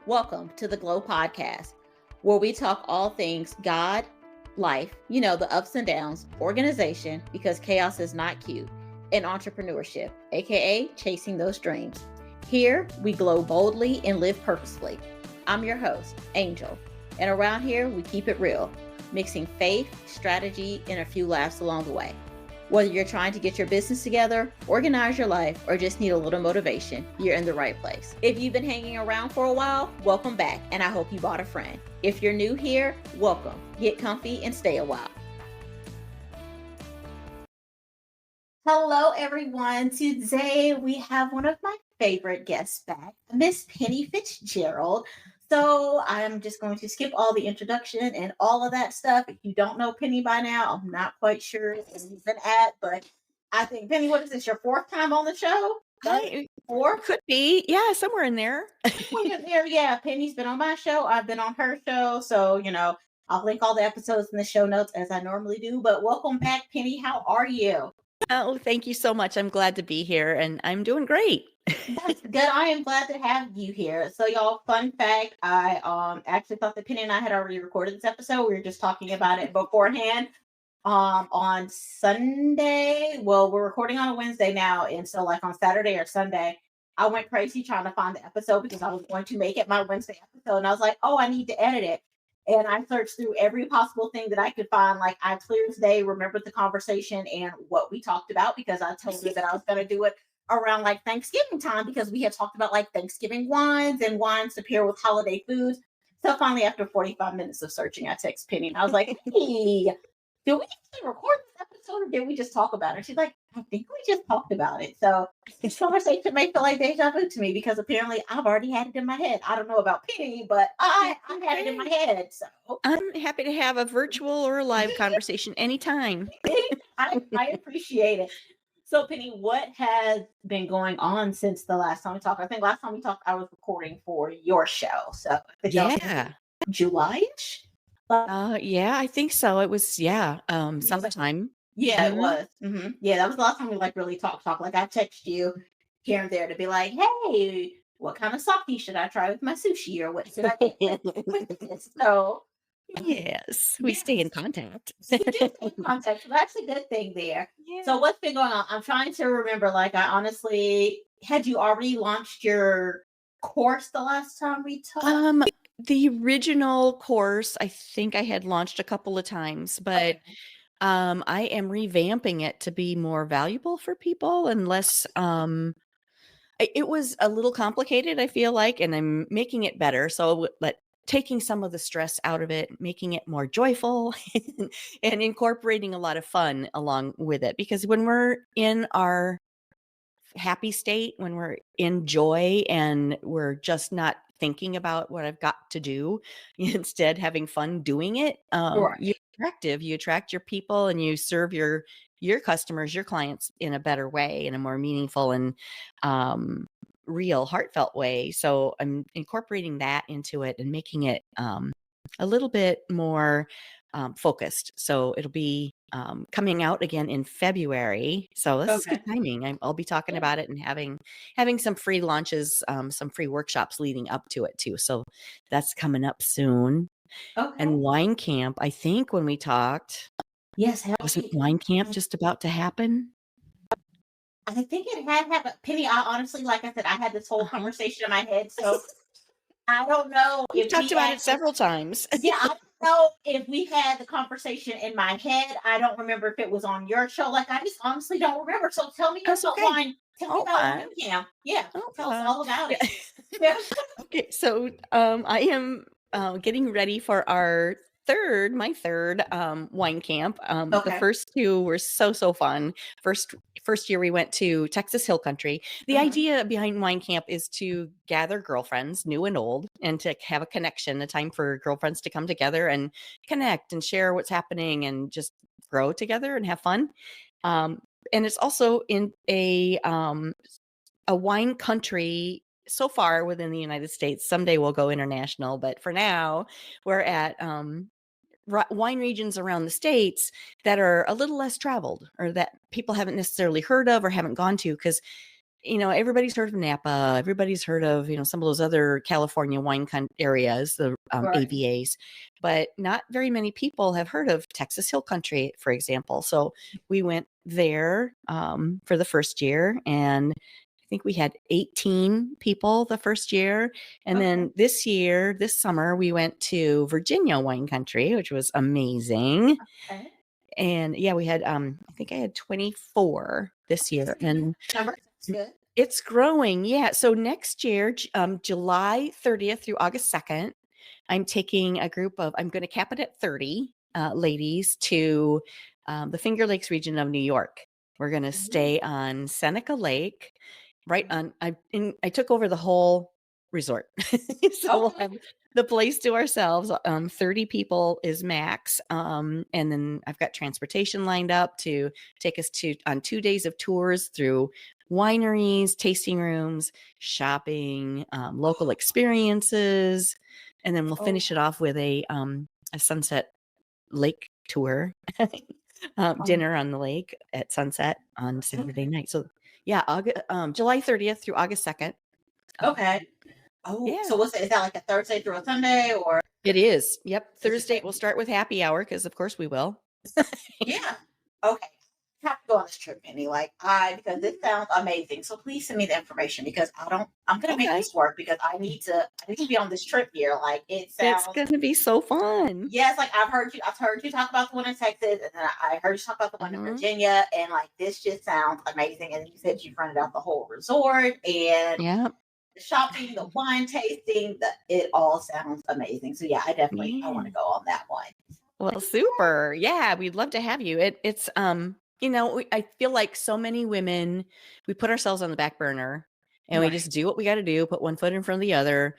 Welcome to the G.L.O.E podcast, where we talk all things God, life, the ups and downs, organization, because chaos is not cute, and entrepreneurship, aka chasing those dreams. Here, we glow boldly and live purposefully. I'm your host, Angel, and around here, we keep it real, mixing faith, strategy, and a few laughs along the way. Whether you're trying to get your business together, organize your life, or just need a little motivation, you're in the right place. If you've been hanging around for a while, welcome back, and I hope you bought a friend. If you're new here, welcome. Get comfy and stay a while. Hello, everyone. Today we have one of my favorite guests back, Miss Penny Fitzgerald. So I'm just going to skip all the introduction and all of that stuff. If you don't know Penny by now, I'm not quite sure where you've been at, but I think, Penny, what is this, your fourth time on the show? Fourth? Could be. Yeah, somewhere in there. Yeah, Penny's been on my show. I've been on her show. So, I'll link all the episodes in the show notes as I normally do. But welcome back, Penny. How are you? Oh, thank you so much. I'm glad to be here and I'm doing great. That's good. I am glad to have you here. So, y'all, fun fact, I actually thought that Penny and I had already recorded this episode. We were just talking about it beforehand. On Sunday, well, we're recording on a Wednesday now, and so like on Saturday or Sunday, I went crazy trying to find the episode because I was going to make it my Wednesday episode, and I was like, oh, I need to edit it. And I searched through every possible thing that I could find. Like, I clear as day remembered the conversation and what we talked about, because I told you that I was going to do it around like Thanksgiving time, because we had talked about like Thanksgiving wines and wines to pair with holiday foods. So finally, after 45 minutes of searching, I text Penny and I was like, hey, did we actually record this episode or did we just talk about it? She's like, I think we just talked about it. So this conversation may feel like deja vu to me, because apparently I've already had it in my head. I don't know about Penny, but I had it in my head. So I'm happy to have a virtual or a live conversation anytime. I appreciate it. So Penny, what has been going on since the last time we talked? I think last time we talked, I was recording for your show. So Yeah. July-ish? Yeah, I think so. It was, sometime. Yeah, it Mhm. was. Yeah, that was the last time we like really talk. Like I text you here and there to be like, hey, what kind of sake should I try with my sushi, or what should I get with this? So Yes, we stay in yes, contact. you do stay in contact. So that's a good thing there. So Yeah. what's been going on? I'm trying to remember. Like, I honestly, had you already launched your course the last time we talked? The original course, I think I had launched a couple of times, but Okay. I am revamping it to be more valuable for people and less it was a little complicated, I feel like, and I'm making it better. So, like, taking some of the stress out of it, making it more joyful, and incorporating a lot of fun along with it. Because when we're in our happy state, when we're in joy and we're just not thinking about what I've got to do, instead having fun doing it, Right. you attract your people and you serve your customers, your clients in a better way, in a more meaningful and um, real, heartfelt way. So I'm incorporating that into it and making it a little bit more focused. So it'll be coming out again in February. So this is good Okay. timing. I'll be talking Yeah. about it and having some free launches, some free workshops leading up to it too. So that's coming up soon. Okay. And wine camp, I think when we talked, Yes. How wasn't wine camp just about to happen? I think it had happened. Penny, I honestly, like I said, I had this whole Uh-huh. conversation in my head. So I don't know We've if talked we about it actually, several times. yeah, I don't know if we had the conversation in my head. I don't remember if it was on your show. Like, I just honestly don't remember. So tell me That's about okay. wine. Tell me about Okay. wine camp. Yeah. Tell us Okay. all about Yeah. it. Yeah. Okay, so I am getting ready for my third wine camp. The Okay. first two were so fun. First year we went to Texas Hill Country. The Mhm. idea behind wine camp is to gather girlfriends, new and old, and to have a connection, a time for girlfriends to come together and connect and share what's happening and just grow together and have fun. Um, and it's also in a wine country so far within the United States. Someday we'll go international, but for now, we're at wine regions around the states that are a little less traveled or that people haven't necessarily heard of or haven't gone to because everybody's heard of Napa. Everybody's heard of, some of those other California wine areas, the Right. AVAs, but not very many people have heard of Texas Hill Country, for example. So we went there for the first year, and I think we had 18 people the first year. And Okay. then this year, this summer, we went to Virginia wine country, which was amazing. Okay. And yeah, we had, I think I had 24 this year, and Number that's good. it's growing. Yeah. So next year, July 30th through August 2nd, I'm going to cap it at 30 ladies to the Finger Lakes region of New York. We're going to Ooh, stay on Seneca Lake, right okay. on, I took over the whole resort. So we'll Okay. have the place to ourselves. 30 people is max. And then I've got transportation lined up to take us on 2 days of tours through wineries, tasting rooms, shopping, local experiences, and then we'll Oh, finish it off with a sunset lake tour, oh, dinner on the lake at sunset on Saturday okay. night. So yeah, July 30th through August 2nd. Okay. Um, Oh, yeah, so what's it? Is that like a Thursday through a Sunday, or it is. Yep. is it? Thursday we'll start with happy hour because of course we will. Yeah. Okay. I have to go on this trip, Penny. Because this sounds amazing. So please send me the information because I'm gonna make Okay. this work because I need to be on this trip here. Like it It's sounds, gonna be so fun. yes, like I've heard you talk about the one in Texas, and then I heard you talk about the one in Hmm. Virginia, and like this just sounds amazing. And you said you rented out the whole resort and Yeah. the shopping, the wine tasting, it all sounds amazing. So yeah, I want to Yeah. go on that one. Well, super. Yeah, we'd love to have you. I feel like so many women, we put ourselves on the back burner and we Right. just do what we got to do, put one foot in front of the other,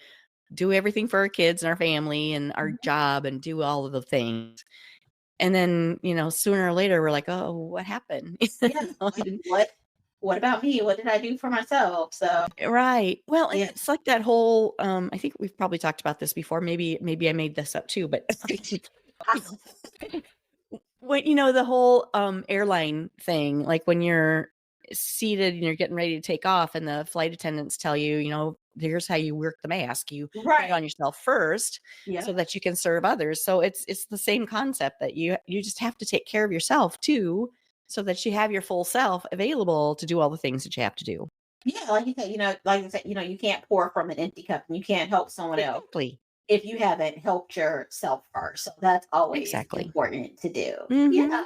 do everything for our kids and our family and our Mhm. job and do all of the things. And then, sooner or later we're like, "Oh, what happened?" Yeah. Like And- what about me? What did I do for myself? So right. Well, and yeah. it's like that whole I think we've probably talked about this before. Maybe I made this up too, but what the whole airline thing, like when you're seated and you're getting ready to take off and the flight attendants tell you, here's how you work the mask. You put it Right. on yourself first Yeah. so that you can serve others. So it's the same concept that you just have to take care of yourself too, so that you have your full self available to do all the things that you have to do. Yeah, like you said, you can't pour from an empty cup and you can't help someone else Exactly. if you haven't helped yourself first. So that's always Exactly. important to do. Yeah.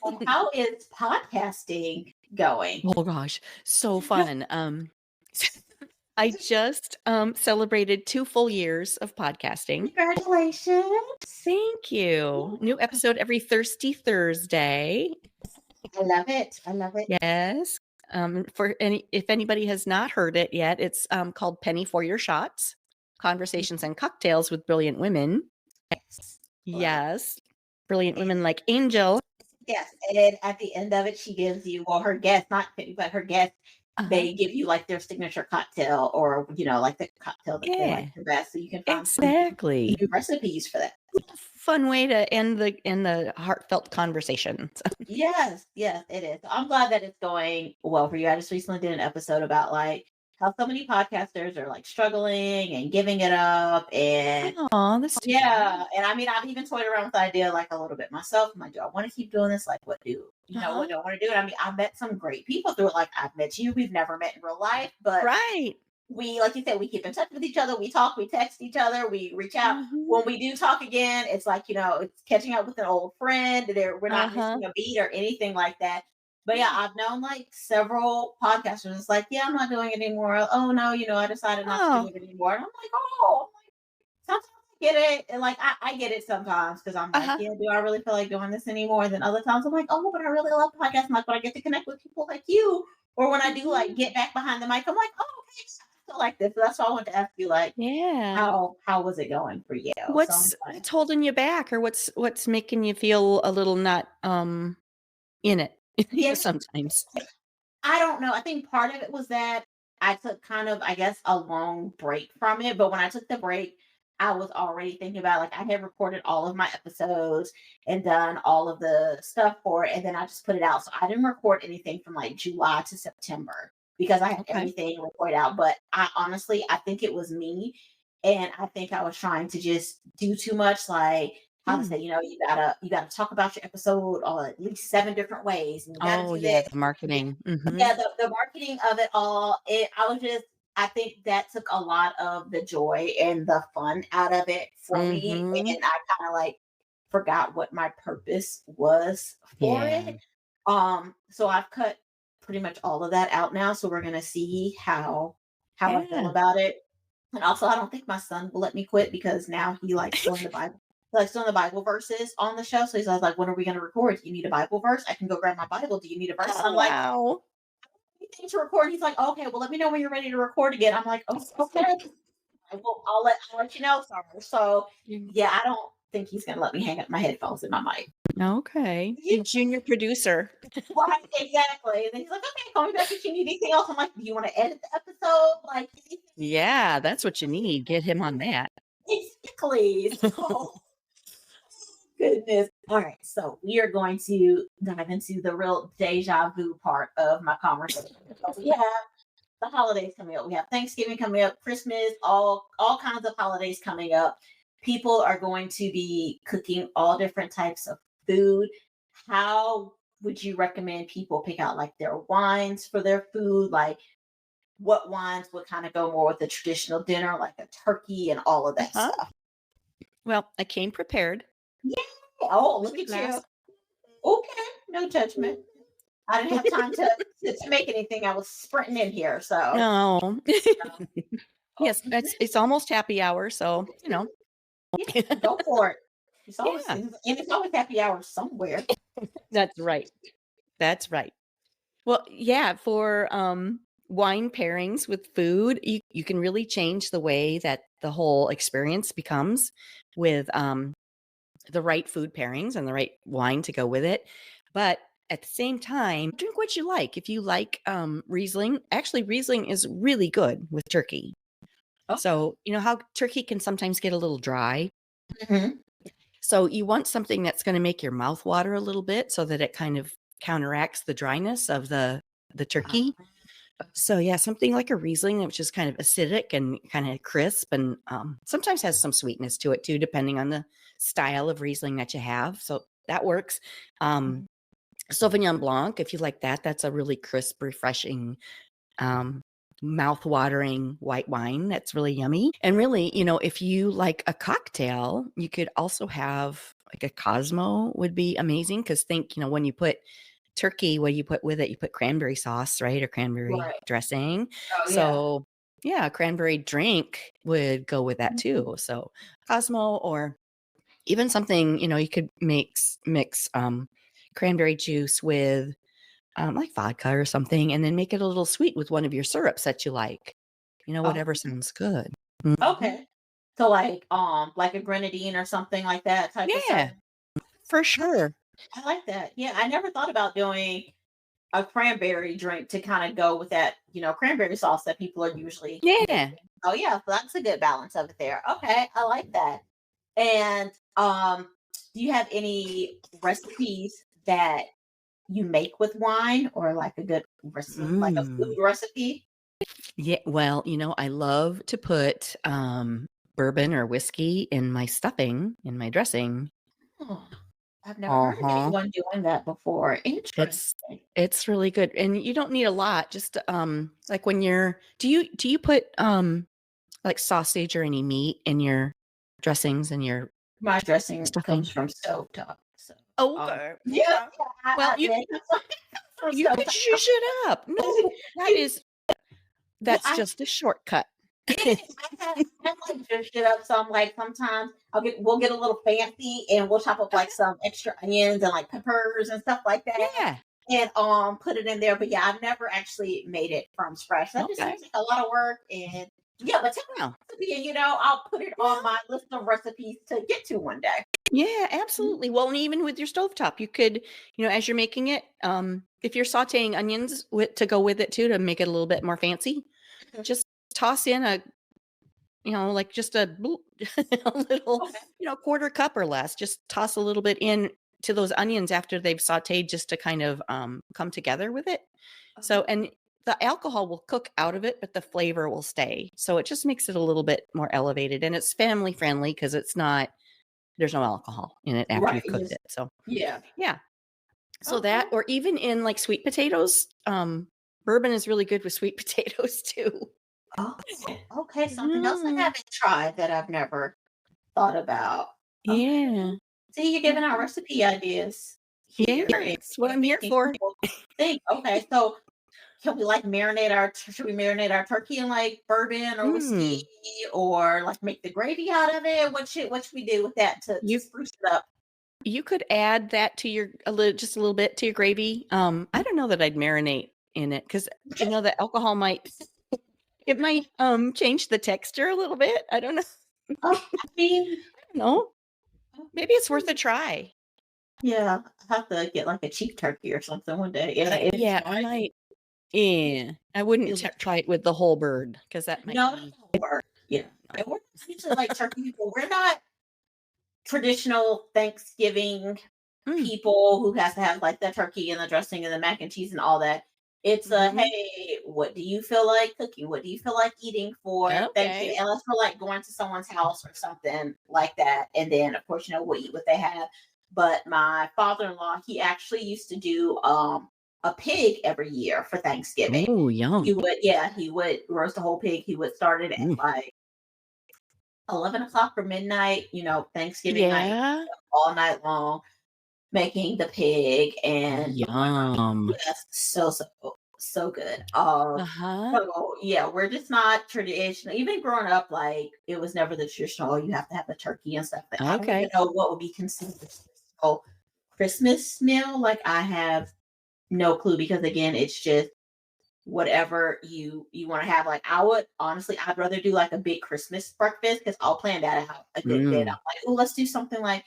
Hmm. How is podcasting going? Oh gosh, so fun. I just celebrated 2 full years of podcasting. Congratulations. Thank you. New episode every Thirsty Thursday. I love it. I love it. Yes. If anybody has not heard it yet, it's called Penny for Your Shots: Conversations and Cocktails with Brilliant Women. Yes. Love it. Yes. Brilliant And women like Angel. yes, and at the end of it, she gives you, well, her guest, not Penny, but her guest, Uh-huh. they give you like their signature cocktail or, like the cocktail that they like Yeah. the best. So you can find some Exactly. new recipes for that. Fun way to end the heartfelt conversation. Yes, yes, it is. So I'm glad that it's going well for you. I just recently did an episode about like how so many podcasters are like struggling and giving it up. And Oh, that's too bad. yeah, and I mean, I've even toyed around with the idea like a little bit myself. I'm like, do I want to keep doing this? Like, what Uh-huh. do I want to do? And I mean, I've met some great people through it. Like, I've met you. We've never met in real life, but Right. like you said, we keep in touch with each other. We talk, we text each other, we reach out. Mhm. When we do talk again, it's like, it's catching up with an old friend. We're not Uh-huh. missing a beat or anything like that. But yeah, Yeah. I've known like several podcasters. It's like, yeah, I'm not doing it anymore. Oh no, I decided not to do Oh. it anymore. And I'm like, oh, sometimes I get it. And like I get it sometimes because I'm like, Uh-huh. yeah, do I really feel like doing this anymore? Then other times I'm like, oh, but I really love podcasts. I'm like, but I get to connect with people like you. Or when I do like Mhm. get back behind the mic, I'm like, oh, okay, I feel like this. So that's why I wanted to ask you, like, Yeah. how was it going for you? So I'm What's like, holding you back, or what's making you feel a little not in it yeah, sometimes? I don't know. I think part of it was that I took kind of, I guess, a long break from it. But when I took the break, I was already thinking about like I had recorded all of my episodes and done all of the stuff for it, and then I just put it out. So I didn't record anything from like July to September. because I had Okay. everything recorded out. But I honestly, I think it was me, and I think I was trying to just do too much. Like how to Mm. say, you gotta talk about your episode or at least 7 different ways, and you gotta Oh, do yeah, this. the marketing. Yeah, the marketing of it all, I think that took a lot of the joy and the fun out of it for me, Mhm. and I kinda, like, forgot what my purpose was for Yeah. it. So I've cut pretty much all of that out now, so we're gonna see how I feel Yeah. about it. And also, I don't think my son will let me quit because now he likes doing the Bible. He likes doing the Bible verses on the show. So he's always like, "When are we going to record? Do you need a Bible verse? I can go grab my Bible. Do you need a verse?" And Oh, I'm like, wow. "Anything to record?" He's like, "Okay, well, let me know when you're ready to record again." I'm like, "Oh, okay. I'll let you know, sir." So Mm. yeah, I don't think he's going to let me hang up my headphones in my mic. Okay. Yeah, Your junior producer. right, exactly. And then he's like, "Okay, call me back if you need anything else." I'm like, "Do you want to edit the episode? Like anything?" Yeah, that's what you need. Get him on that. Exactly. So goodness. All right. So we are going to dive into the real deja vu part of my conversation. So we have the holidays coming up. We have Thanksgiving coming up, Christmas, all kinds of holidays coming up. People are going to be cooking all different types of food. How would you recommend people pick out like their wines for their food? Like what wines would kind of go more with the traditional dinner, like a turkey and all of that Huh? stuff? Well, I came prepared. Yeah. Oh, look at you. Glass. Okay, no judgment. I didn't have time to make anything. I was sprinting in here, so No. oh, Yes, it's almost happy hour, so, yeah, go for it. Yeah, It's always happy hour somewhere. that's right. That's right. Well, yeah, for wine pairings with food, you can really change the way that the whole experience becomes with the right food pairings and the right wine to go with it. But at the same time, drink what you like. If you like Riesling, actually, Riesling is really good with turkey. Okay. So, you know how turkey can sometimes get a little dry. Mhm. So, you want something that's going to make your mouth water a little bit so that it kind of counteracts the dryness of the turkey. So yeah, something like a Riesling, which is kind of acidic and kind of crisp, and sometimes has some sweetness to it too, depending on the style of Riesling that you have. So that works. Um, Sauvignon Blanc, if you like that, that's a really crisp, refreshing, um, mouth-watering white wine that's really yummy. And really, if you like a cocktail, you could also have like a Cosmo would be amazing because think, when you put turkey, what do you put with it? You put cranberry sauce, right? Or cranberry Right. dressing. Oh yeah. So yeah, a cranberry drink would go with that Mhm. too. So Cosmo or even something, you could mix cranberry juice with like vodka or something, and then make it a little sweet with one of your syrups that you like. Oh, Whatever sounds good. Mhm. okay. So like a grenadine or something like that type of Yeah, syrup. for sure. I like that. Yeah, I never thought about doing a cranberry drink to kind of go with that, cranberry sauce that people are usually Yeah. making. Oh yeah, so that's a good balance of it there. Okay, I like that. And do you have any recipes that you make with wine or like a good recipe, like a Mm. food recipe? Yeah, well, I love to put bourbon or whiskey in my stuffing, in my dressing. Oh, I've never heard of Uh-huh. anyone doing that before. It's Interesting. it's really good. And you don't need a lot, just like when you're do you put like sausage or any meat in your dressings and your My dressing stuffing? comes from stovetop. So Okay. yeah, Okay. yeah, Well, yeah, it comes from you could stovetop. zhuzh it up. No, Yeah, that's just a shortcut. it is. I have like dressed it up. So I'm like, sometimes we'll get a little fancy and we'll chop up like some extra onions and like peppers and stuff like that, Yeah. and put it in there. But yeah, I've never actually made it from scratch. That just Okay. seems like a lot of work. And yeah, but tell me Yeah. the recipe, and I'll put it on Well, my list of recipes to get to one day. yeah, absolutely. Well, and even with your stovetop, you could, as you're making it, if you're sauteing onions to go with it too, to make it a little bit more fancy, Mhm. just toss in like just a little, Okay. quarter cup or less. Just toss a little bit in to those onions after they've sauteed just to kind of come together with it. So, Oh, and the alcohol will cook out of it, but the flavor will stay. So it just makes it a little bit more elevated, and it's family friendly because there's no alcohol in it after Right. you've cooked it. So Yeah. yeah. So Okay. that, or even in like sweet potatoes, bourbon is really good with sweet potatoes too. Oh, okay. Something else I Mm, haven't tried that I've never thought about. Okay. yeah. See, you're giving out recipe ideas Yeah, here and that's what I'm here making for. people think. Okay, so can we like marinate our should we marinate our turkey in like bourbon or whiskey Mm. or like make the gravy out of it? What should we do with that to You spruce it up? you could add that to your just a little bit to your gravy. I don't know that I'd marinate in it because the alcohol might change the texture a little bit. I don't know. I mean, I don't know. Maybe it's worth a try. yeah, I have to get like a cheap turkey or something one day. Yeah, it's Yeah, I fine. might. Yeah, I wouldn't It try it with the whole bird because that might no, be it'll work. Yeah, no. and we're usually like turkey people. We're not traditional Thanksgiving Mm, people who has to have like the turkey and the dressing and the mac and cheese and all that. It's a mhm. hey, what do you feel like cooking? What do you feel like eating for Thanksgiving? Okay. Unless we're like going to someone's house or something like that. And then of course, we'll eat what they have. But my father-in-law, he actually used to do a pig every year for Thanksgiving. Oh, yum. He would roast a whole pig. He would start it at Mm. like 11 o'clock or midnight, Thanksgiving night, Yeah. all night long, making the pig and Yum. yes, so good. Uh-huh. So yeah, we're just not traditional. Even growing up, like it was never the traditional. You have to have a turkey and stuff. But I don't even Okay. know what would be considered a traditional Christmas meal. Like I have no clue because again, it's just whatever you want to have. Like I would honestly, I'd rather do like a big Christmas breakfast because I'll plan that out a good bit. I'm Mm. like, oh, let's do something like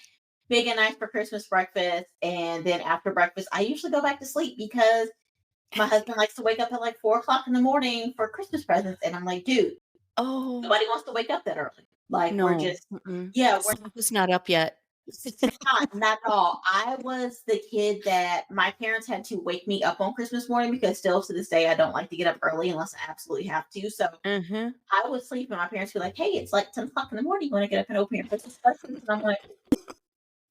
big and nice for Christmas breakfast, and then after breakfast, I usually go back to sleep because my husband likes to wake up at like 4 o'clock in the morning for Christmas presents, and I'm like, dude, Oh, nobody wants to wake up that early. Like we're no. just, Mm-mm. yeah, we're Sun is not up yet. not at all. I was the kid that my parents had to wake me up on Christmas morning because still to this day I don't like to get up early unless I absolutely have to. So Mhm. I would sleep and my parents would be like, hey, it's like 10 o'clock in the morning. You want to get up and open your Christmas presents? And I'm like,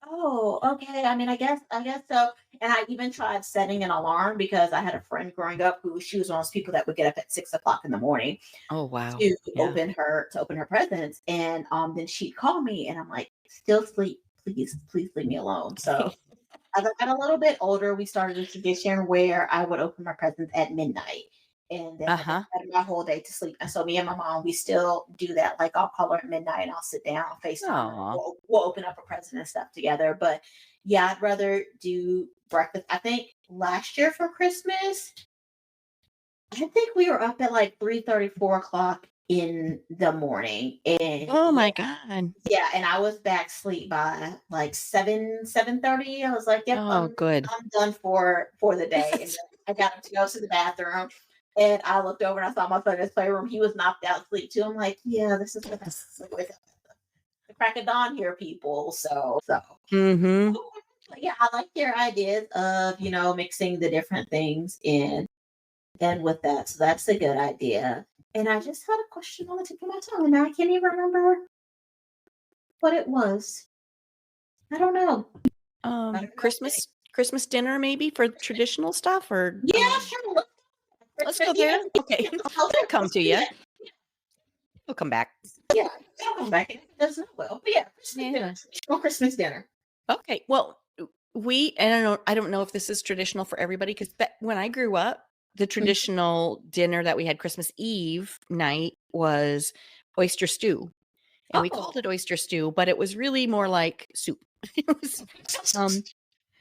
oh, okay. I mean, I guess so. And I even tried setting an alarm because I had a friend growing up who she was one of those people that would get up at 6 o'clock in the morning Oh, wow. to Yeah. open her presents. And then she'd call me and I'm like, still sleep, please leave me alone. So as I got a little bit older, we started a tradition where I would open my presents at midnight. And then I just Uh-huh. had my whole day to sleep. And so me and my mom, we still do that. Like I'll call her at midnight and I'll sit down, I'll FaceTime her, Aw. we'll open up a present and stuff together. But yeah, I'd rather do breakfast. I think last year for Christmas, I think we were up at like 3:30, 4 o'clock in the morning. And Oh yeah, my god. yeah, and I was back asleep by like 7:30. I was like, "Yep, Oh, I'm good. I'm done for the day." And then I got up to go to the bathroom, and I looked over and I saw my son in his playroom. He was knocked out asleep too. I'm like, "Yeah, this is what happens when you wake up at the crack of dawn here, people." Mhm. Yeah, I like your ideas of mixing the different things in and with that. So that's a good idea. And I just had a question on the tip of my tongue, and I can't even remember what it was. I don't know. I don't know. Christmas dinner maybe for traditional stuff, or Yeah, sure. let's go Yeah, there. Okay. I'll It'll come let's to do you. that. It'll come back. Yeah, I'll come back. It doesn't well. But yeah, Christmas dinner. Yeah. Traditional Christmas dinner. Okay. Well, we and I don't know if this is traditional for everybody because when I grew up, the Mhm. traditional dinner that we had Christmas Eve night was oyster stew. And we called Oh, it oyster stew, but it was really more like soup. It was um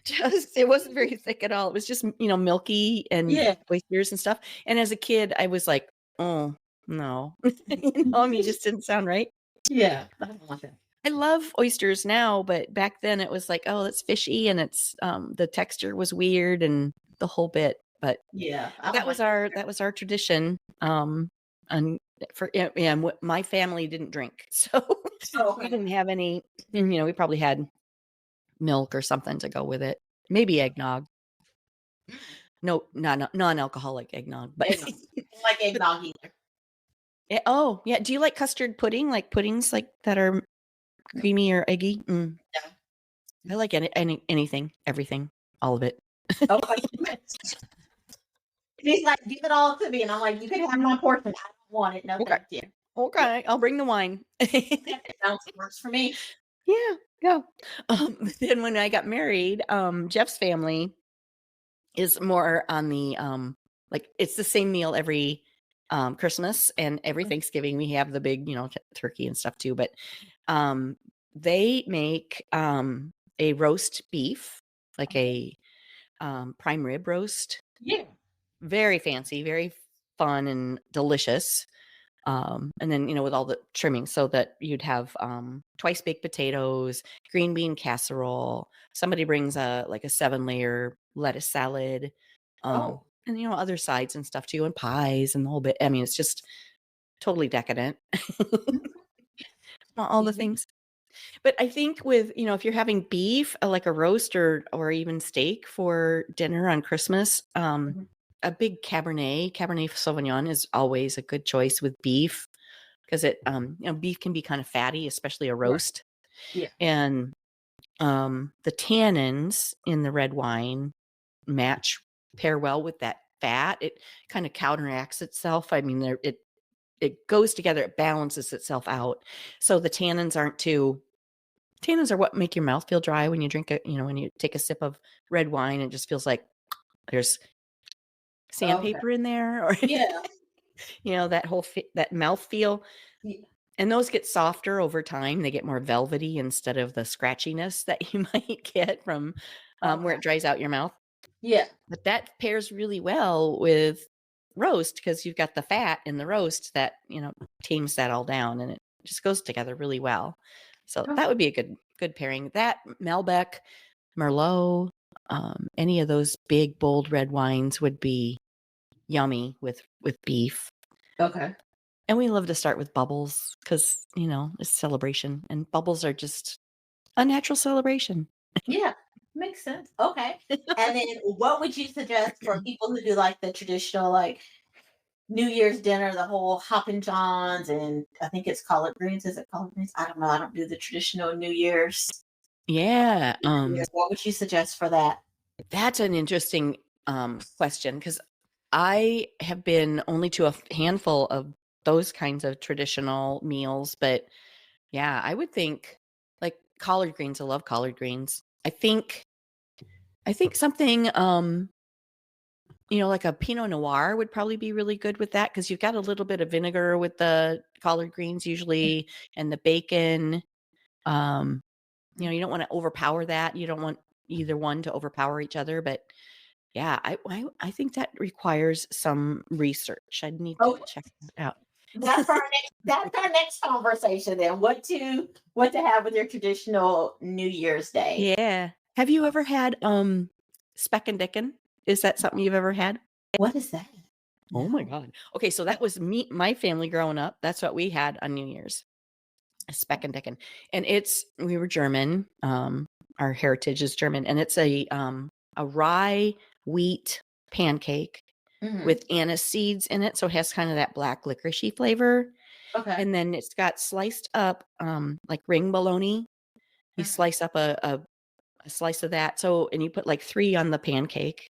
just it wasn't very thick at all. It was just, milky and yeah. oysters and stuff. And as a kid, I was like, "Oh, no." I mean, it just didn't sound right. Yeah, I don't want that. I love oysters now, but back then it was like, "Oh, it's fishy and it's the texture was weird and the whole bit." But Yeah, I don't that like was that our either. that was our tradition. And for yeah, yeah, and my family didn't drink. So Oh, we okay. didn't have any, we probably had milk or something to go with it. Maybe eggnog. No, non-alcoholic eggnog, but Eggnog. I don't like but eggnog either. oh, yeah. Do you like custard pudding? Like puddings like that are creamy or eggy? Mm. No. I like anything, everything, all of it. Okay. He's like, give it all to me. And I'm like, you can have my portion. I don't want it. No, Okay. thank you. Yeah. Okay, I'll bring the wine. It sounds works for me. Yeah, yeah. Then when I got married, Jeff's family is more on the, like, it's the same meal every, Christmas and every Mm. Thanksgiving. We have the big, turkey and stuff too, but, um, they make, a roast beef, like Okay. a, prime rib roast. Yeah. Very fancy, very fun and delicious. And then, with all the trimming so that you'd have, twice baked potatoes, green bean casserole. Somebody brings like a 7-layer lettuce salad, Oh. and, other sides and stuff too, and pies and the whole bit. I mean, it's just totally decadent. Mhm. All the things. But I think with, if you're having beef, like a roast or even steak for dinner on Christmas, Mhm. a big Cabernet Sauvignon is always a good choice with beef because beef can be kind of fatty, especially a Right. roast. Yeah. And the tannins in the red wine pair well with that fat. It kind of counteracts itself. I mean, it goes together, it balances itself out. So the tannins are what make your mouth feel dry when you drink it, when you take a sip of red wine, it just feels like there's Okay. sandpaper in there or Yeah. that whole that mouth feel. Yeah. And those get softer over time. They get more velvety instead of the scratchiness that you might get from where Okay. it dries out your mouth. Yeah. But that pairs really well with roast because you've got the fat in the roast that, tames that all down and it just goes together really well. So that Okay. would be a good pairing. That Malbec, Merlot, any of those big bold red wines would be yummy with beef. Okay. And we love to start with bubbles because, it's celebration and bubbles are just a natural celebration. Yeah. Makes sense. Okay. And then what would you suggest for people who do like the traditional like New Year's dinner, the whole Hoppin' Johns and I think it's collard greens. Is it collard greens? I don't know. I don't do the traditional New Year's. Yeah. Yeah, what would you suggest for that? That's an interesting question because I have been only to a handful of those kinds of traditional meals, but yeah, I would think like collard greens. I love collard greens. I think something like a Pinot Noir would probably be really good with that because you've got a little bit of vinegar with the collard greens usually and the bacon. Um, you don't want to overpower that. You don't want either one to overpower each other, but yeah, I think that requires some research. I'd need to Okay. check that out. That's our next conversation then. What to have with your traditional New Year's Day. Yeah. Have you ever had speck and dicken? Is that something you've ever had? What is that? Oh my No. god. Okay, so that was my family growing up. That's what we had on New Year's. A speck and dicken. And we were German. Our heritage is German and it's a rye wheat pancake Mhm. with anise seeds in it, so it has kind of that black licoricey flavor. Okay. And then it's got sliced up, like ring bologna. You Mhm. slice up a slice of that. So, and you put like 3 on the pancake.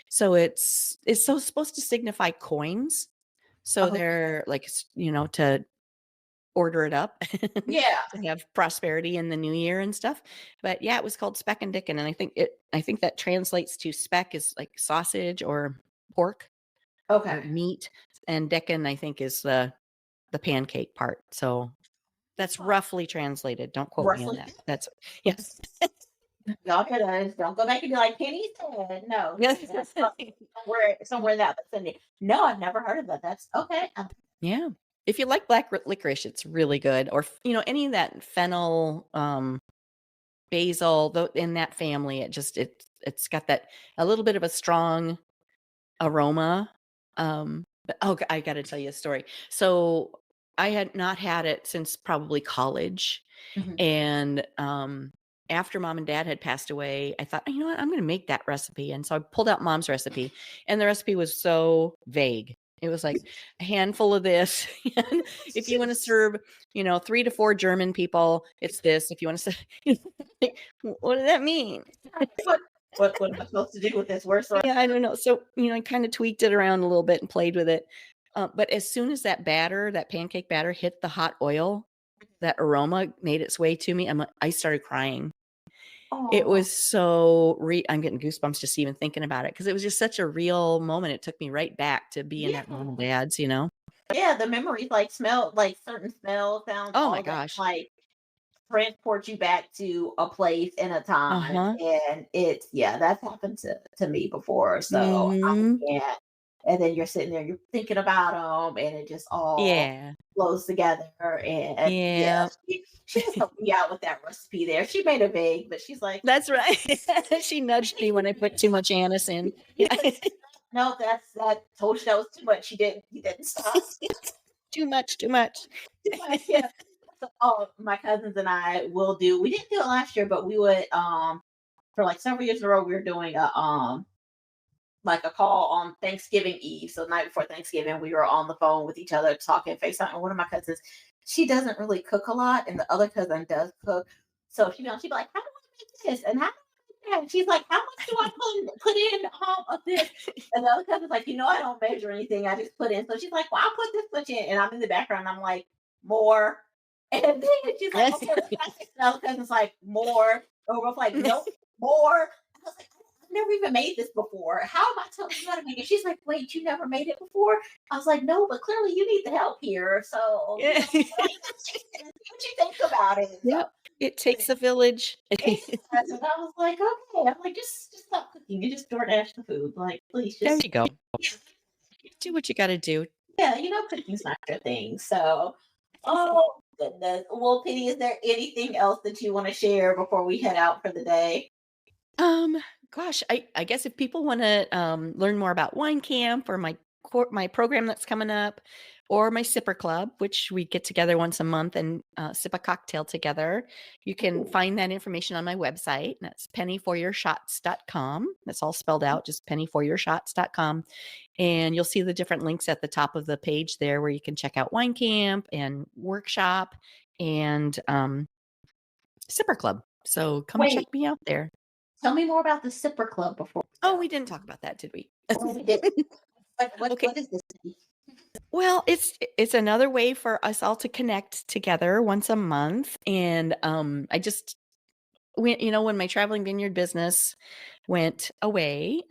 So it's so supposed to signify coins. So Oh, they're like, to order it up yeah. to have prosperity in the new year and stuff. But yeah, it was called speck and dicken. And I think that translates to speck is like sausage or pork or Okay. meat. And dicken, I think, is the pancake part. So that's Huh. roughly translated. Don't quote me on Roughly. that. That's yes. Y'all hear those. Don't go back and be like, Penny said. No, that's somewhere in that vicinity. No, I've never heard of that. That's okay. Yeah. If you like black licorice, it's really good. Or any of that fennel, basil, though in that family, it's got that a little bit of a strong aroma. But I got to tell you a story. So I had not had it since probably college, Mhm. and after mom and dad had passed away, I thought, you know what, I'm going to make that recipe. And so I pulled out mom's recipe, and the recipe was so vague. It was like a handful of this. And if you want to serve, 3 to 4 German people, it's this. If you want to say, what does that mean? What am I supposed to do with this? Where's the Yeah, I don't know. So, I kind of tweaked it around a little bit and played with it. But as soon as that pancake batter hit the hot oil, that aroma made its way to me. I started crying. It oh was so I'm getting goosebumps just even thinking about it, because it was just such a real moment. It took me right back to being at mom and yeah. dad's. Yeah, the memories like smell like certain smells, sounds, Oh my all that gosh. like transport you back to a place and a time. Uh-huh. And it's yeah, that's happened to me before. So I Mhm. can't. And then you're sitting there, you're thinking about them, and it just all Yeah. flows together. And yeah, Yeah. she just helped me out with that recipe there. She made it vague, but she's like, That's right. She nudged me when I put too much anise in. "You no, that told you that was too much. He didn't stop Too much, too much. too much." Yeah. So, my cousins and I will do. We didn't do it last year, but we would for like several years in a row. We were doing a like a call on Thanksgiving Eve. So the night before Thanksgiving, we were on the phone with each other talking FaceTime. And one of my cousins, she doesn't really cook a lot, and the other cousin does cook. So she'd be like, "How do I make this? And how do I make that?" And she's like, "How much do I put in of this?" And the other cousin's like, I don't measure anything. I just put in. So she's like, "Well, I'll put this much in," and I'm in the background. I'm like, "More." And then she's like, "Okay, what can I fix?" And the other cousin's like, "More." And we're both like, "Nope, more." I was like, "I've never even made this before. How am I telling you how to make it?" She's like, "Wait, you never made it before?" I was like, "No, but clearly you need the help here. So, Yeah. what you think about it?" So Yep. It takes a village. it does. And I was like, "Okay." I'm like, just stop cooking and just DoorDash the food. Like, please There just you go. Do what you gotta do. yeah, cooking's not your thing. So oh goodness. Well, Penny, is there anything else that you want to share before we head out for the day? Um, Gosh, I guess if people wanna, learn more about Wine Camp, or my program that's coming up, or my Sipper Club, which we get together once a month and, sip a cocktail together, you can Ooh, find that information on my website, and that's pennyforyourshots.com. That's all spelled out, just pennyforyourshots.com, and you'll see the different links at the top of the page there, where you can check out Wine Camp and workshop and, Sipper Club. So come check wait, me out there. tell me more about the Sipper Club before we Oh, go. we didn't talk about that, did we? Oh, we did. Okay. What is this? Well, it's another way for us all to connect together once a month, and I just when my traveling vineyard business went away,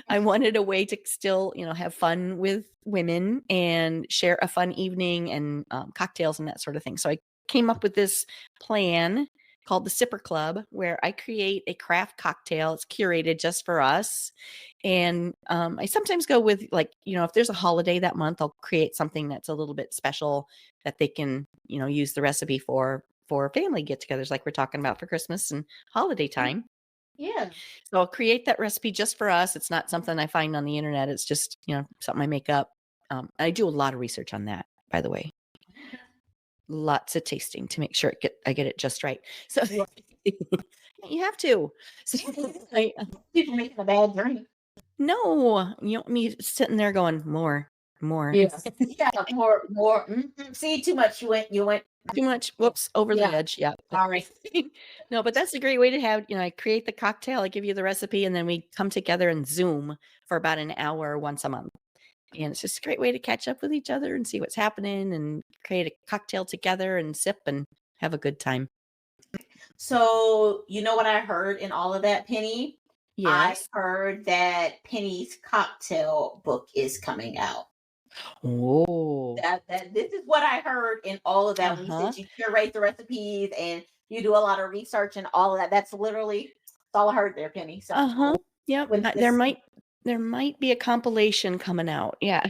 I wanted a way to still, have fun with women and share a fun evening and cocktails and that sort of thing. So I came up with this plan called the Sipper Club, where I create a craft cocktail. It's curated just for us. And I sometimes go with, like, if there's a holiday that month, I'll create something that's a little bit special that they can, use the recipe for family get-togethers, like we're talking about for Christmas and holiday time. Yeah. So I'll create that recipe just for us. It's not something I find on the internet. It's just, something I make up. I do a lot of research on that, by the way. Lots of tasting to make sure I get it just right. So Right. you have to. So I, People making a bad drink. no, me sitting there going more, more. Yeah. Yeah. More. See, too much. You went. Too much. Whoops, over the Yeah. edge. Yeah. Sorry. No, but that's a great way to have, I create the cocktail, I give you the recipe, and then we come together and Zoom for about an hour once a month. And it's just a great way to catch up with each other and see what's happening and create a cocktail together and sip and have a good time. So, you know what I heard in all of that, Penny? I Yes. heard that Penny's cocktail book is coming out. Oh. That this is what I heard in all of that when you Uh-huh. said you curate the recipes and you do a lot of research and all of that. That's literally that's all I heard there, Penny. So Uh-huh. Yep. when There this might be a compilation coming out. Yeah.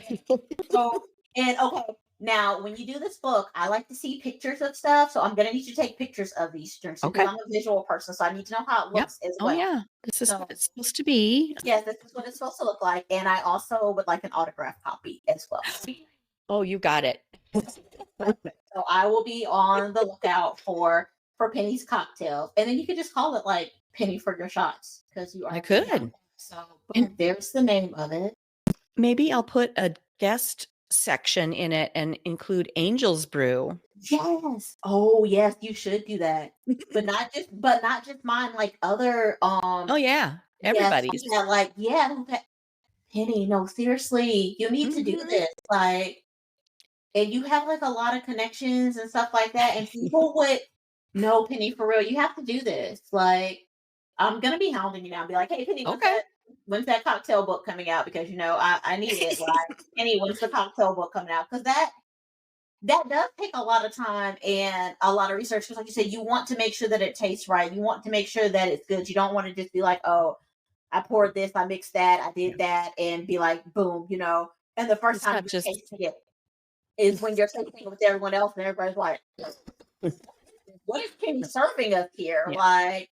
so and okay, now when you do this book, I like to see pictures of stuff. So I'm gonna need you to take pictures of these drinks because Okay. I'm a visual person. So I need to know how it Yep. looks as Oh well. yeah. This is So what it's supposed to be. yes, this is what it's supposed to look like. And I also would like an autograph copy as well. Oh, you got it. Perfect. So I will be on the lookout for for Penny's cocktails. And then you could just call it like Penny for your shots because you I already have could. that. So And boom, there's the name of it. maybe I'll put a guest section in it and include Angel's Brew. Yes. Oh yes, you should do that. But not just mine, like other Oh yeah, yes, everybody's. yeah, like yeah, okay. Penny, no, seriously, you need to do Mhm. this. Like, and you have like a lot of connections and stuff like that. And people would know Penny for real. You have to do this. Like, I'm gonna be hounding you now and be like, hey Penny, Okay. when's that cocktail book coming out? Because I need it. Like, Penny, when's the cocktail book coming out? Because that does take a lot of time and a lot of research. Because like you said, you want to make sure that it tastes right. You want to make sure that it's good. You don't want to just be like, oh, I poured this, I mixed that, I did that, and be like, boom, And the first It's time not you're just tasting it is when you're tasting it with everyone else, and everybody's like, what is Penny serving us here? yeah. Like,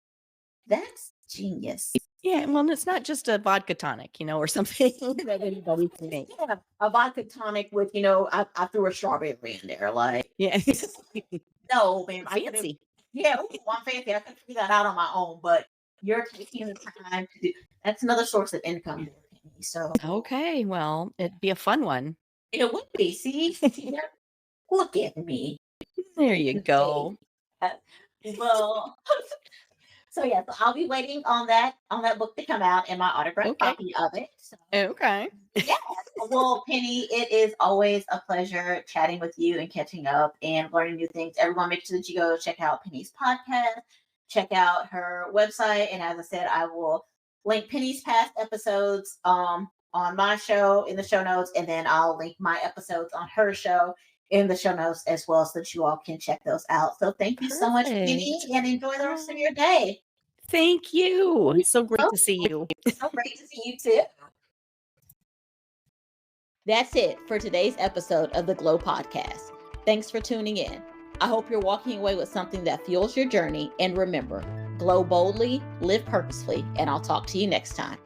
that's genius. Yeah, well, it's not just a vodka tonic, or something that anybody can make. Yeah, a vodka tonic with, I threw a strawberry in there. Like, Yeah. no, man, I could have, Fancy. yeah, one fancy. I could figure that out on my own, but you're taking the time to do. That's another source of income there, Penny. So Okay, well, it'd be a fun one. it would be. See, look at me. There you Hey. go. Uh, well, so yeah, so I'll be waiting on that book to come out and my autographed Okay. copy of it. So Okay. yeah. Well, Penny, it is always a pleasure chatting with you and catching up and learning new things. Everyone, make sure that you go check out Penny's podcast, check out her website, and as I said, I will link Penny's past episodes on my show in the show notes, and then I'll link my episodes on her show in the show notes as well, so that you all can check those out. So thank you so much, Penny, Perfect. and enjoy the rest of Oh, your day. thank you. It's so great So, to see you. so great to see you too. That's it for today's episode of the G.L.O.E podcast. Thanks for tuning in. I hope you're walking away with something that fuels your journey. And remember, glow boldly, live purposefully, and I'll talk to you next time.